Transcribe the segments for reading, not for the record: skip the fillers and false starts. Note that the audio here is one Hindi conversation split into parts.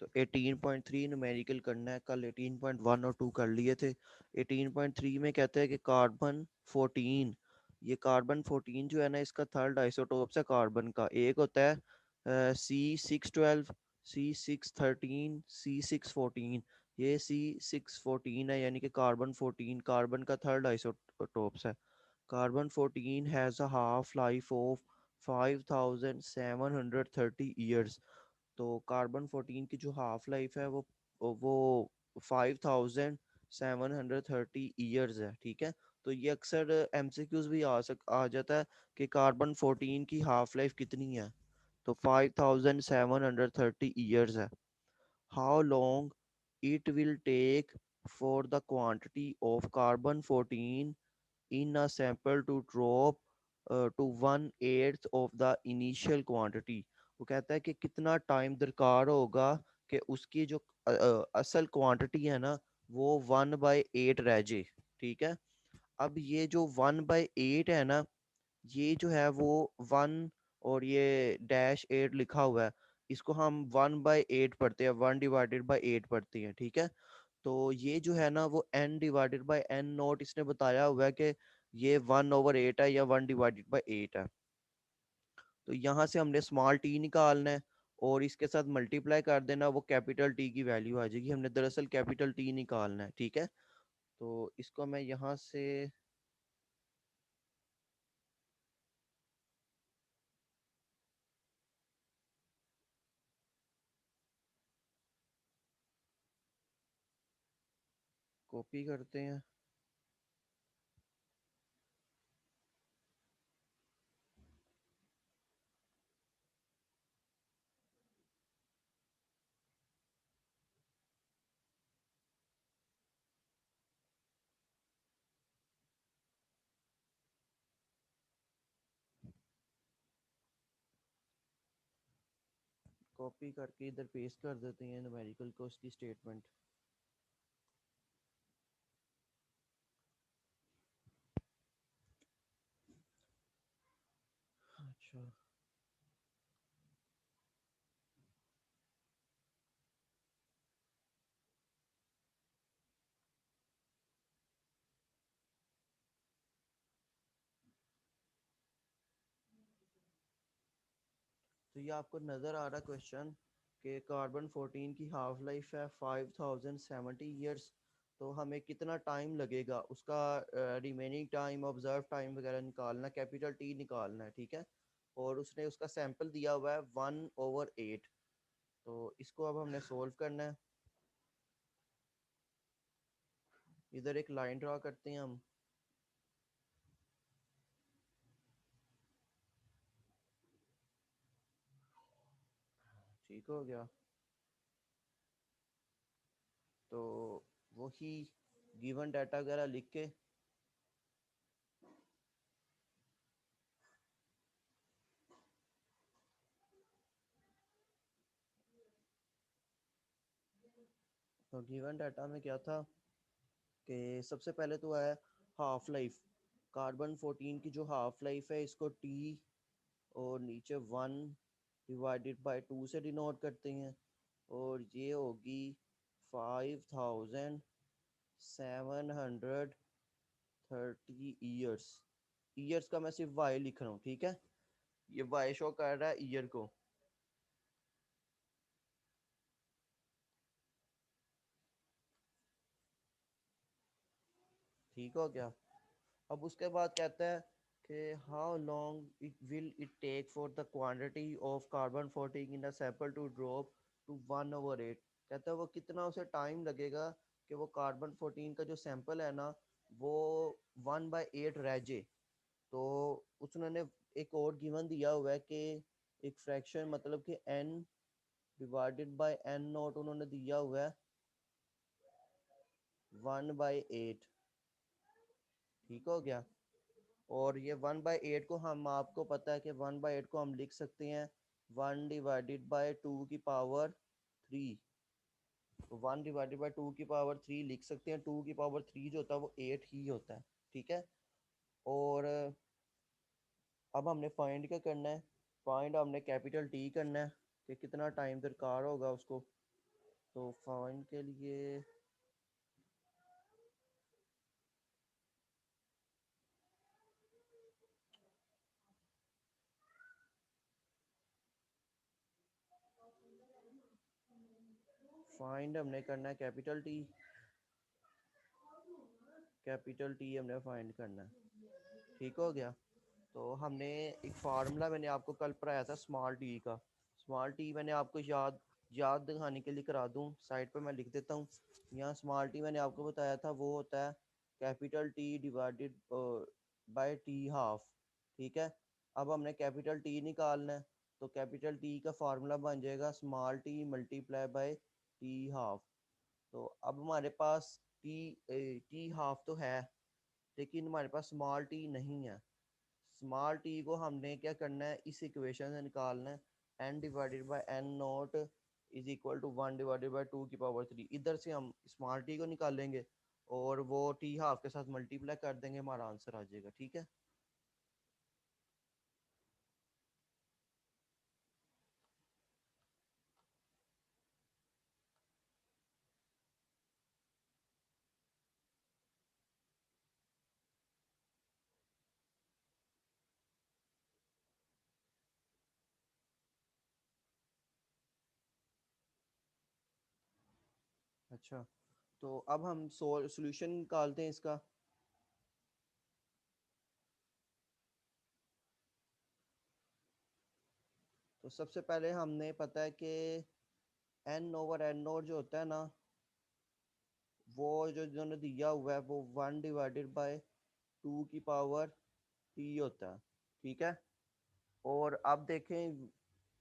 तो 18.3 न्यूमेरिकल करना है। कल 18.1 और 2 कर लिए थे। 18.3 में कहते हैं कि कार्बन 14, ये कार्बन 14 जो है ना, इसका थर्ड आइसोटोप्स है कार्बन का। एक होता है C612, C613, C614। ये C614 है, यानी कि कार्बन 14 कार्बन का थर्ड आइसोटोप्स है। Carbon 14 has a half life of 5730 years. तो कार्बन 14 की जो हाफ लाइफ है वो 5730 ईयर्स है। ठीक है, तो ये अक्सर एमसीक्यूज भी आ जाता है कि कार्बन 14 की हाफ लाइफ कितनी है। तो 5730 ईयर्स है। How long it will take for the quantity of carbon 14 in a sample to drop to 1/8 of the initial quantity। वो कहता है कि कितना टाइम दरकार होगा कि उसकी जो असल क्वांटिटी है ना, वो 1/8 रह जाए। ठीक है, अब ये जो 1/8 है ना, ये जो है वो 1 और ये -8 लिखा हुआ है, इसको हम 1/8 पढ़ते हैं, 1/8 पढ़ते हैं। ठीक है, तो ये जो है ना वो n/n0 इसने बताया हुआ है कि ये 1/8 है या 1/8 है। तो यहाँ से हमने स्मॉल टी निकालना है और इसके साथ मल्टीप्लाई कर देना, वो कैपिटल टी की वैल्यू आ जाएगी। हमने दरअसल कैपिटल टी निकालना है। ठीक है, तो इसको मैं यहाँ से कॉपी करते हैं। कॉपी करके इधर पेस्ट कर देते हैं न्यूमेरिकल को, उसकी स्टेटमेंट। अच्छा, तो ये आपको नज़र आ रहा क्वेश्चन कि कार्बन 14 की हाफ लाइफ है 5070 ईयर्स। तो हमें कितना टाइम लगेगा उसका रिमेनिंग टाइम, ऑब्जर्व टाइम वगैरह निकालना, कैपिटल टी निकालना है। ठीक है, और उसने उसका सैंपल दिया हुआ है 1/8। तो इसको अब हमने सोल्व करना है। इधर एक लाइन ड्रा करते हैं हम। ठीक हो गया, तो वही गिवन डाटा वगैरह लिख के तो गिवन डाटा में क्या था कि सबसे पहले तो है हाफ लाइफ। कार्बन 14 की जो हाफ लाइफ है इसको टी और नीचे 1/2 से डिनोट करते हैं, और ये होगी 5730 ईयर्स। ईयर्स का मैं सिर्फ वाई लिख रहा हूँ। ठीक है, ये वाई शो कर रहा है ईयर को। ठीक हो गया, अब उसके बाद कहता है कि how long it will it take for the quantity of carbon 14 in a sample to drop to 1/8। कहता है वो कितना उसे टाइम लगेगा कि वो कार्बन 14 का जो सैंपल है ना, वो 1/8 रह जाए। तो उसने एक और गिवन दिया हुआ है कि एक फ्रैक्शन, मतलब कि n/n0 उन्होंने दिया हुआ है 1/8। ठीक हो गया, और ये 1/8 को हम, आपको पता है कि 1/8 को हम लिख सकते हैं 1/2 की पावर 3। तो 1/2 की पावर 3 लिख सकते हैं। 2 की पावर 3 जो होता है वो 8 ही होता है। ठीक है, और अब हमने फाइंड क्या करना है, फाइंड हमने कैपिटल टी करना है कि कितना टाइम दरकार होगा उसको। तो फाइंड के लिए फाइंड हमने करना है कैपिटल टी हमने फाइंड करना है। ठीक हो गया। तो हमने एक फार्मूला मैंने आपको कल पढ़ाया था स्मॉल टी का। स्मॉल टी मैंने आपको याद याद दिखाने के लिए करा दूं, साइड पे मैं लिख देता हूँ। यहाँ स्मॉल टी मैंने आपको बताया था वो होता है capital T divided by T half. ठीक है। अब हमने कैपिटल टी निकालना है। तो कैपिटल टी का फार्मूला बन जाएगा small T multiply by T half. तो अब हमारे पास टी हाफ तो है, लेकिन हमारे पास स्मॉल टी नहीं है। स्मॉल टी को हमने क्या करना है, इस इक्वेशन से निकालना है। N divided by N naught is equal to 1/2 की पावर 3। इधर से हम स्मॉल टी को निकालेंगे और वो टी हाफ के साथ मल्टीप्लाई कर देंगे, हमारा आंसर आ जाएगा। ठीक है। अच्छा, तो अब हम सोल्यूशन निकालते हैं इसका। तो सबसे पहले हमने पता है कि एन ओवर एन नोट जो होता है ना, वो जो जिन्होंने दिया हुआ है वो 1/2 की पावर टी होता है। ठीक है। और अब देखें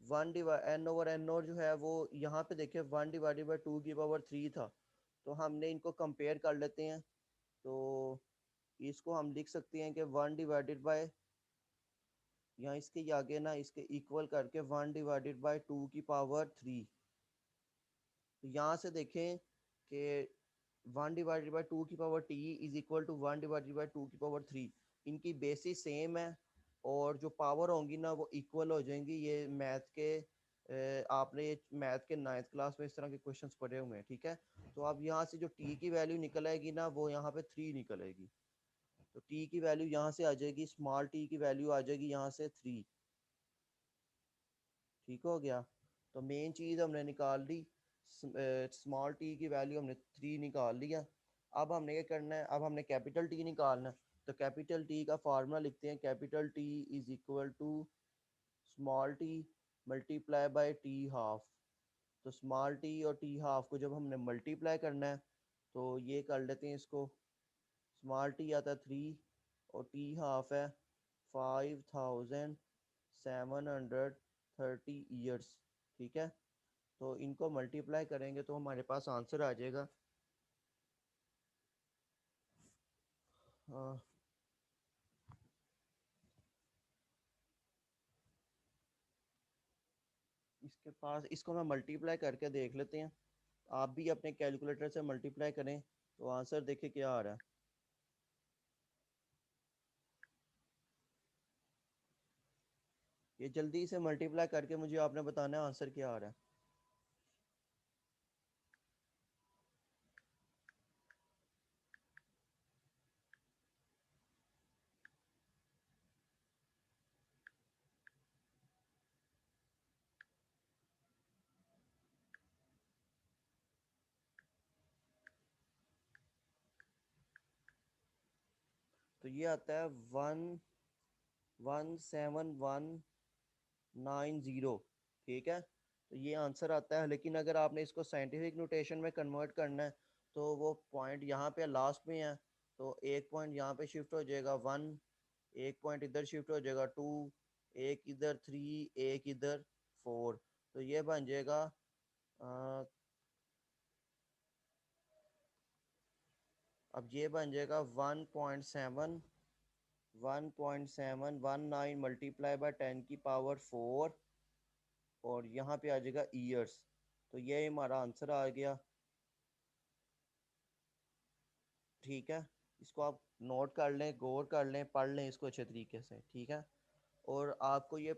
one divide N over N naught जो है वो यहाँ पे देखें 1/2 की पावर 3 था। तो हमने इनको कंपेयर कर लेते हैं। तो इसको हम लिख सकते हैं कि 1/2 यहाँ इसके आगे ना इसके इक्वल करके 1/2 की पावर 3। तो यहाँ से देखें कि 1/2 की power T is equal to 1/2 की पावर 3। इनकी बेसिस सेम है और जो पावर होंगी ना वो इक्वल हो जाएंगी। ये मैथ के आपने ये मैथ के 9th क्लास में इस तरह के क्वेश्चंस पढ़े हुए हैं। ठीक है। तो अब यहाँ से जो टी की वैल्यू निकल आएगी ना वो यहाँ पे 3 निकलेगी। तो टी की वैल्यू यहाँ से आ जाएगी, स्मॉल टी की वैल्यू आ जाएगी यहाँ से 3। ठीक हो गया। तो मेन चीज़ हमने निकाल ली, स्मॉल टी की वैल्यू हमने 3 निकाल लिया। अब हमने क्या करना है, अब हमने कैपिटल टी निकालना है। तो कैपिटल टी का फार्मूला लिखते हैं, capital T is equal to small T multiply by T half. तो स्मॉल टी और टी हाफ को जब हमने मल्टीप्लाई करना है तो ये कर लेते हैं इसको। स्मॉल टी आता है 3 और टी हाफ है 5730 ईयर्स। ठीक है। तो इनको मल्टीप्लाई करेंगे तो हमारे पास आंसर आ जाएगा। अ, इसके पास इसको मैं मल्टीप्लाई करके देख लेते हैं। आप भी अपने कैलकुलेटर से मल्टीप्लाई करें तो आंसर देखें क्या आ रहा है। ये जल्दी से मल्टीप्लाई करके मुझे आपने बताना है आंसर क्या आ रहा है। तो ये आता है 117,190। ठीक है। तो ये आंसर आता है, लेकिन अगर आपने इसको साइंटिफिक नोटेशन में कन्वर्ट करना है तो वो पॉइंट यहाँ पे लास्ट में है। तो एक पॉइंट यहाँ पे शिफ्ट हो जाएगा 1, एक पॉइंट इधर शिफ्ट हो जाएगा 2, एक इधर 3, एक इधर 4। तो ये बन जाएगा अब ये बन जाएगा 1.7 मल्टीप्लाई बाय 10 की पावर 4 और यहाँ पे आ जाएगा ईयर्स। तो ये हमारा आंसर आ गया। ठीक है। इसको आप नोट कर लें, गौर कर लें, पढ़ लें इसको अच्छे तरीके से। ठीक है। और आपको ये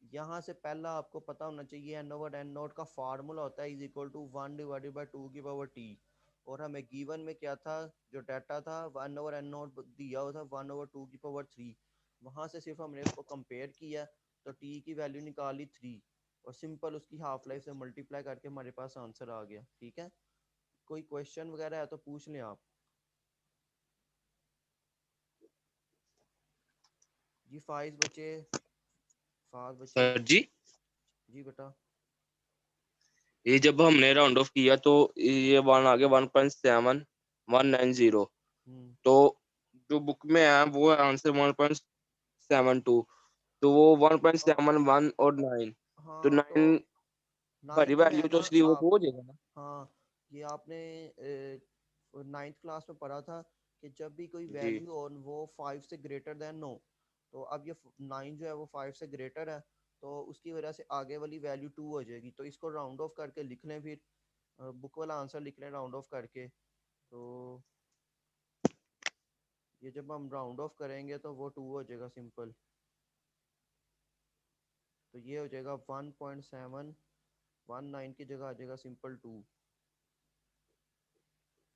यहाँ से पहला आपको पता होना चाहिए एन ओवर एन नोट का फार्मूला होता है इज इक्वल टू 1/2 की पावर t। और हमें गिवन में क्या था, जो डाटा था 1/n0 दिया हुआ था 1/2 की पावर 3। वहाँ से सिर्फ हमने उसको कंपेयर किया तो t की वैल्यू निकाली 3 और सिंपल उसकी हाफ लाइफ से मल्टीप्लाई करके हमारे पास आंसर आ गया। ठीक है, कोई क्वेश्चन वगैरह है तो पूछ लें आप। जी फाइव बचे, फाइव बचे। सर जी, जी बेटा। ये जब हमने राउंड ऑफ किया तो ये वन आ गया 1.7190। हम्म। तो जो बुक में है वो है आंसर 1.72। तो वो वन पॉइंट अ, सेवन वन और 9। तो हाँ तो 9 नाइन भरी तो है वैल्यू ना तो इसलिए वो आप। तो हो जाएगा ना। हाँ, ये आपने नाइन्थ क्लास में पढ़ा था कि जब भी कोई जी। वैल्यू हो वो 5 से ग्रेटर देन 9, तो अब ये 9 जो है वो 5 से ग्रेटर है, तो उसकी वजह से आगे वाली वैल्यू 2 हो जाएगी। तो इसको राउंड ऑफ करके लिख लें फिर, बुक वाला आंसर लिख लें राउंड ऑफ करके। तो ये जब हम राउंड ऑफ करेंगे तो वो 2 हो जाएगा सिंपल। तो ये हो जाएगा 1.719 की जगह आ जाएगा सिंपल 2।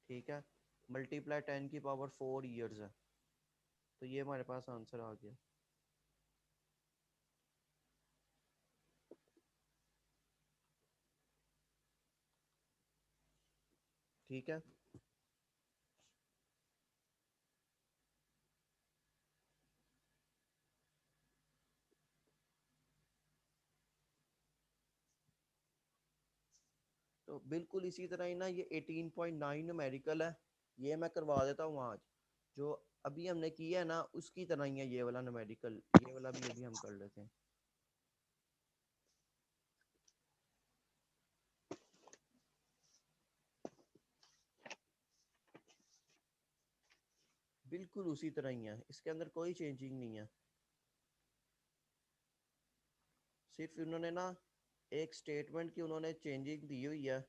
ठीक है, मल्टीप्लाई 10 की पावर 4 ईयर्स है। तो ये हमारे पास आंसर आ गया। ठीक है, तो बिल्कुल इसी तरह ही ना ये 18.9 न्यूमेरिकल है, ये मैं करवा देता हूँ आज। जो अभी हमने किया है ना उसकी तरह ही है ये वाला न्यूमेरिकल, ये वाला भी अभी हम कर लेते हैं। बिल्कुल उसी तरह ही है, इसके अंदर कोई चेंजिंग नहीं है। सिर्फ उन्होंने ना एक स्टेटमेंट की उन्होंने चेंजिंग दी हुई है।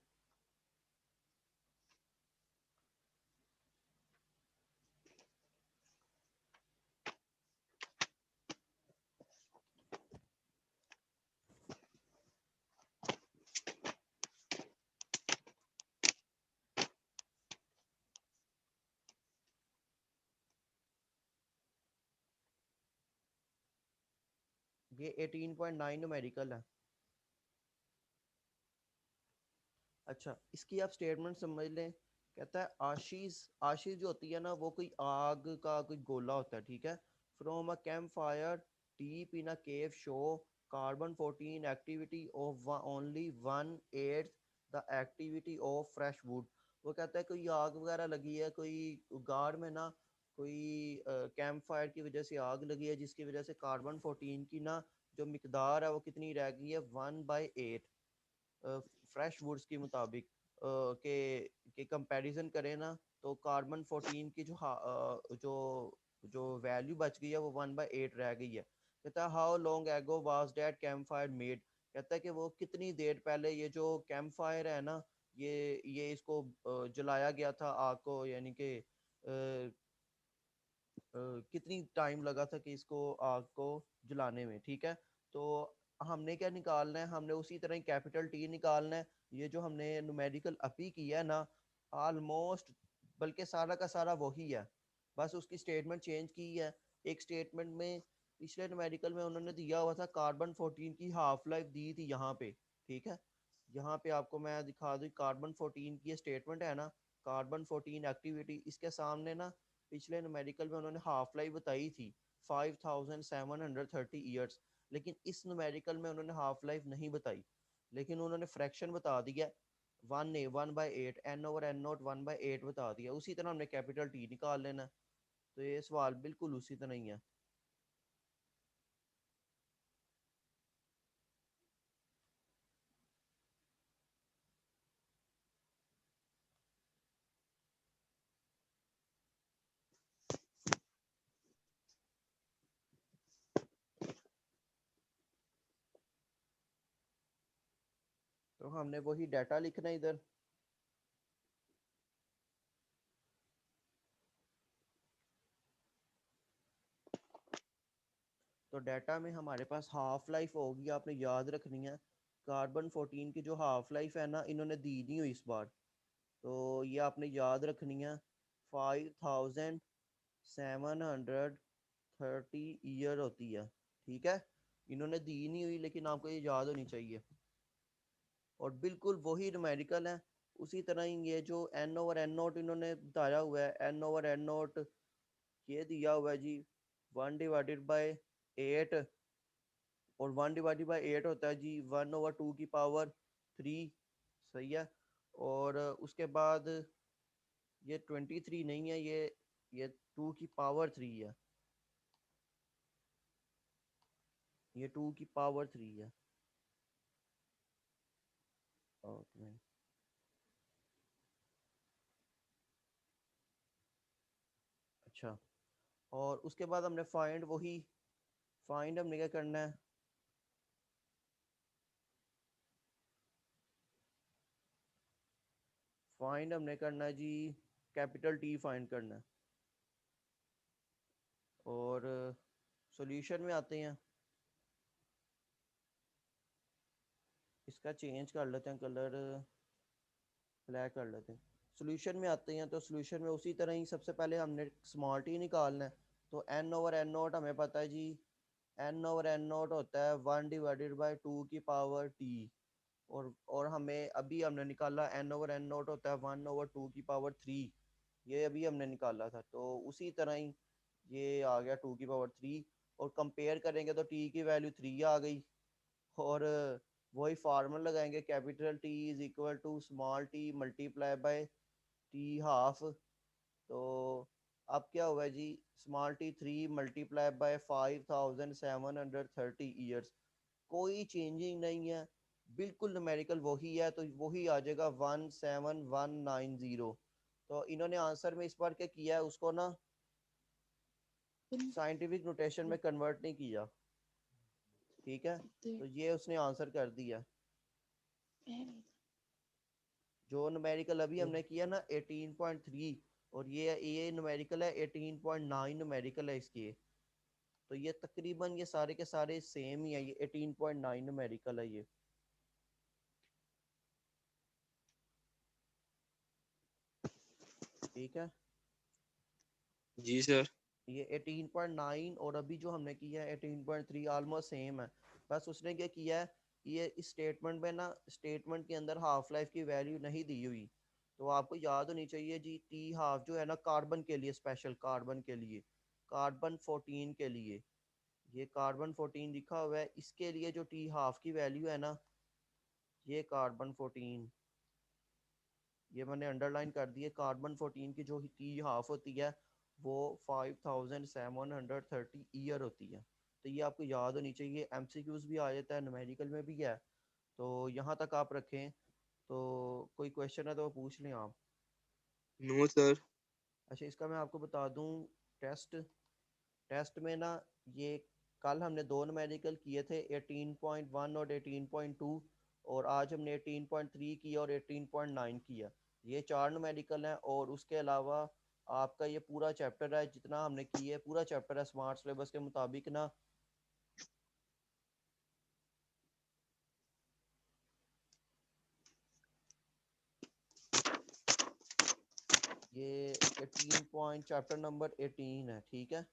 ये 18.9 न्यूमेरिकल है। अच्छा, इसकी आप स्टेटमेंट समझ लें। कहता है आशीष, आशीष जो होती है ना वो कोई आग का कोई गोला होता है। ठीक है, from a camp fire deep in a cave show carbon 14 activity of only 1/8 the activity of fresh would. वो कहता है कोई आग वगैरह लगी है कोई गाड़ में ना, कोई कैंप फायर की वजह से आग लगी है जिसकी वजह से कार्बन 14 की ना जो मिकदार है वो कितनी रह गई है 1/8 फ्रेश वुड्स के मुताबिक के कंपैरिजन करें ना, तो कार्बन 14 की जो जो वैल्यू बच गई है वो 1/8 रह गई है। कहता है how long ago was that camp fire made. कहता है कि वो कितनी देर पहले ये जो कैंप फायर है ना, ये इसको जलाया गया था आग को, यानी कि कितनी टाइम लगा था कि इसको आग को जलाने में। ठीक है, तो हमने क्या निकालना है, हमने उसी तरह ही कैपिटल टी निकालना है। ये जो हमने न्यूमेरिकल अपी किया है ना, ऑलमोस्ट बल्कि सारा का सारा वही है, बस उसकी स्टेटमेंट चेंज की है। एक स्टेटमेंट में पिछले न्यूमेरिकल में उन्होंने दिया हुआ था कार्बन 14 की हाफ लाइफ दी थी यहाँ पे। ठीक है, यहाँ पे आपको मैं दिखा दूँ कार्बन 14 की स्टेटमेंट है ना, कार्बन 14 एक्टिविटी, इसके सामने ना पिछले न्यूमेरिकल में उन्होंने हाफ लाइफ बताई थी 5730 ईयर्स। लेकिन इस न्यूमेरिकल में उन्होंने हाफ लाइफ नहीं बताई, लेकिन उन्होंने फ्रैक्शन बता दिया 1/8, n/n0 1/8 बता दिया। उसी तरह हमने कैपिटल टी निकाल लेना। तो ये सवाल बिल्कुल उसी तरह ही है। तो हमने वही डाटा लिखना है इधर। तो डाटा में हमारे पास हाफ लाइफ होगी, आपने याद रखनी है। कार्बन 14 की जो हाफ लाइफ है ना, इन्होंने दी नहीं हुई इस बार, तो ये आपने याद रखनी है। 5730 ईयर होती है, ठीक है। इन्होंने दी नहीं हुई, लेकिन आपको ये याद होनी चाहिए। और बिल्कुल वही न्यूमेरिकल है। उसी तरह ही ये जो एन ओवर एन नोट इन्होंने बताया हुआ है, एन ओवर एन नोट ये दिया हुआ है जी 1/8। और 1/8 होता है जी 1/2 की पावर 3। सही है। और उसके बाद ये 23 नहीं है, ये 2 की पावर 3 है। ये 2 की पावर 3 है। ओके। अच्छा। और उसके बाद हमने फाइंड हमने क्या करना है? फाइंड हमने करना है जी, कैपिटल टी फाइंड करना है। और सॉल्यूशन में आते हैं, इसका चेंज कर लेते हैं कलर, ब्लैक कर लेते हैं। सॉल्यूशन में आते हैं, तो सॉल्यूशन में उसी तरह ही सबसे पहले हमने स्मॉल टी निकालना है। तो एन ओवर एन नोट हमें पता है जी, एन ओवर एन नोट होता है 1/2 की पावर टी। और हमें अभी हमने निकाला एन ओवर एन नोट होता है 1/2 की पावर 3। ये अभी हमने निकाला था, तो उसी तरह ही ये आ गया 2 की पावर 3। और कंपेयर करेंगे तो टी की वैल्यू 3 आ गई। और वही फार्मूला लगाएंगे, capital T is equal to small T multiply by T half. तो अब क्या हुआ जी, स्मॉल टी 3 मल्टीप्लाई बाय 5730 कोई चेंजिंग नहीं है, बिल्कुल न्यूमेरिकल वही है, तो वही आ जाएगा 17190। तो इन्होंने आंसर में इस बार क्या किया है, उसको ना साइंटिफिक नोटेशन में कन्वर्ट नहीं किया, ठीक है। तो ये उसने आंसर कर दिया। जो न्यूमेरिकल अभी हमने किया ना 18.3, और ये न्यूमेरिकल है 18.9 न्यूमेरिकल है इसके। तो ये तकरीबन ये सारे के सारे सेम ही है, ये 18.9 न्यूमेरिकल है ये, ठीक है। जी सर। ये 18.9 और अभी जो हमने किया है 18.3 ऑलमोस्ट सेम है। बस उसने क्या किया है, ये इस स्टेटमेंट में ना, स्टेटमेंट के अंदर हाफ लाइफ की वैल्यू नहीं दी हुई। तो आपको याद होनी चाहिए जी, टी हाफ जो है ना कार्बन के लिए, स्पेशल कार्बन के लिए, कार्बन 14 के लिए, ये कार्बन 14 लिखा हुआ है, इसके लिए जो टी हाफ की वैल्यू है ना, ये कार्बन 14, ये मैंने अंडरलाइन कर दी है। कार्बन 14 की जो टी हाफ होती है वो 5730 ईयर होती है। तो ये आपको याद होनी चाहिए, एमसीक्यूज भी आ जाता है, न्यूमेरिकल में भी है। तो यहाँ तक आप रखें। तो कोई क्वेश्चन है तो वो पूछ लें आप। No sir. अच्छा, इसका मैं आपको बता दूं, टेस्ट टेस्ट में ना, ये कल हमने दो न्यूमेरिकल किए थे 18.1 और 18.2, और आज हमने 18.3 किया और 18.9 किया। ये चार न्यूमेरिकल हैं, और उसके अलावा आपका ये पूरा चैप्टर है, जितना हमने किया है पूरा चैप्टर है स्मार्ट सिलेबस के मुताबिक ना, ये 18 पॉइंट चैप्टर नंबर 18 है, ठीक है।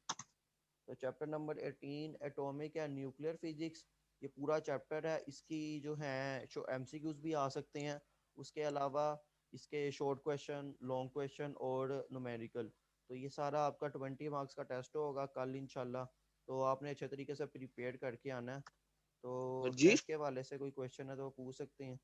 तो chapter number 18 atomic and nuclear physics, ये पूरा चैप्टर है। इसकी जो है जो एमसीक्यूज भी आ सकते हैं, उसके अलावा इसके शॉर्ट क्वेश्चन, लॉन्ग क्वेश्चन और न्यूमेरिकल। तो ये सारा आपका 20 मार्क्स का टेस्ट होगा कल इंशाल्लाह। तो आपने अच्छे तरीके से प्रिपेयर करके आना है। तो जी। टेस्ट के हवाले से कोई क्वेश्चन है तो पूछ सकते हैं।